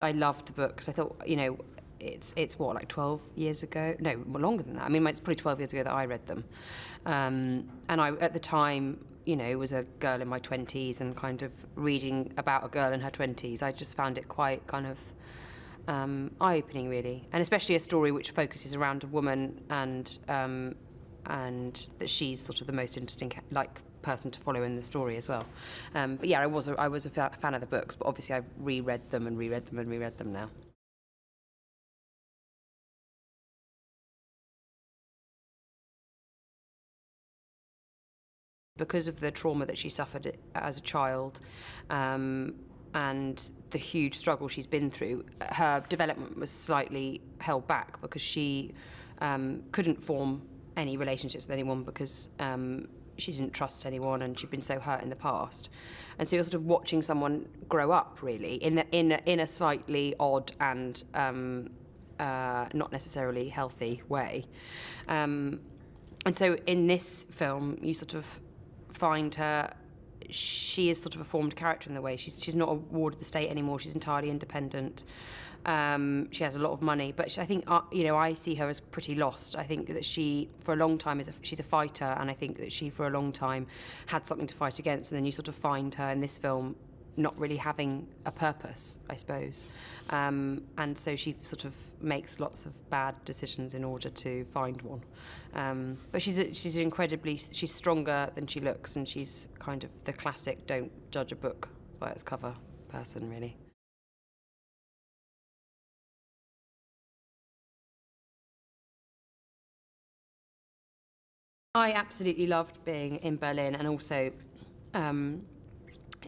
I loved the books. I thought, you know, it's what, like 12 years ago? No, longer than that. I mean, it's probably 12 years ago that I read them. And I, at the time, you know, was a girl in my 20s and kind of reading about a girl in her 20s. I just found it quite kind of eye-opening, really. And especially a story which focuses around a woman and that she's sort of the most interesting, person to follow in the story as well. But yeah, I was a fan of the books, but obviously I've reread them and reread them and reread them now. Because of the trauma that she suffered as a child and the huge struggle she's been through, her development was slightly held back because she couldn't form any relationships with anyone because she didn't trust anyone and she'd been so hurt in the past. And so you're sort of watching someone grow up, really, in a slightly odd and not necessarily healthy way. And so in this film, you sort of find her, she is sort of a formed character in the way. She's not a ward of the state anymore. She's entirely independent. She has a lot of money, but I think, you know, I see her as pretty lost. I think that she, for a long time, she's a fighter, and I think that she, for a long time, had something to fight against, and then you sort of find her in this film not really having a purpose, I suppose. And so she sort of makes lots of bad decisions in order to find one. But she's incredibly, she's stronger than she looks, and she's kind of the classic don't judge a book by its cover person, really. I absolutely loved being in Berlin and also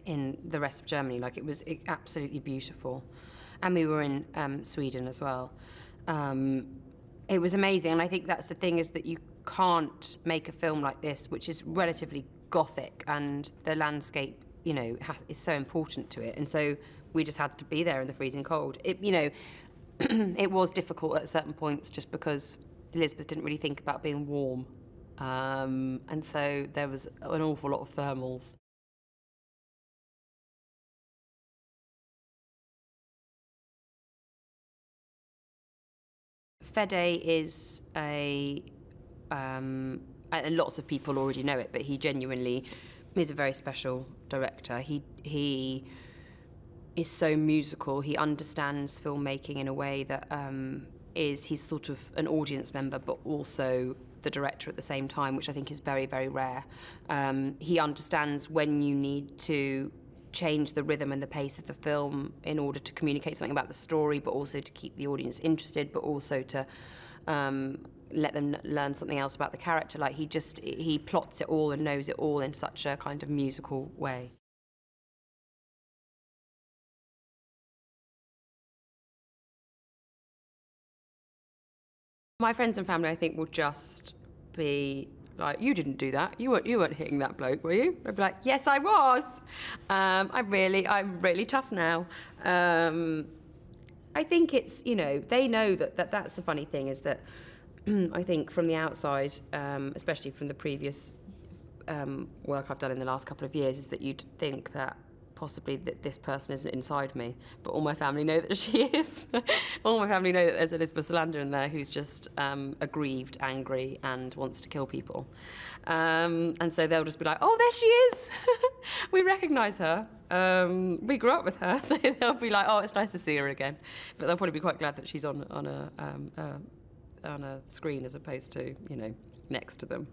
in the rest of Germany. Like, it was absolutely beautiful. And we were in Sweden as well. It was amazing, and I think that's the thing, is that you can't make a film like this, which is relatively gothic, and the landscape, you know, is so important to it. And so we just had to be there in the freezing cold. You know, it was difficult at certain points just because Lisbeth didn't really think about being warm. And so there was an awful lot of thermals. Fede is and lots of people already know it, but he genuinely is a very special director. He is so musical. He understands filmmaking in a way that he's sort of an audience member, but also the director at the same time, which I think is very, very rare. He understands when you need to change the rhythm and the pace of the film in order to communicate something about the story, but also to keep the audience interested, but also to let them learn something else about the character. Like, he plots it all and knows it all in such a kind of musical way. My friends and family, I think, will just be like, "You didn't do that. You weren't hitting that bloke, were you?" I'd be like, "Yes, I was. I'm really tough now." I think it's, you know, they know that's the funny thing, is that I think from the outside, especially from the previous work I've done in the last couple of years, is that you'd think that possibly that this person isn't inside me, but all my family know that she is. All my family know that there's a Lisbeth Salander in there who's just aggrieved, angry, and wants to kill people. And so they'll just be like, "Oh, there she is! We recognise her. We grew up with her." So they'll be like, "Oh, it's nice to see her again." But they'll probably be quite glad that she's on a screen as opposed to, you know, next to them.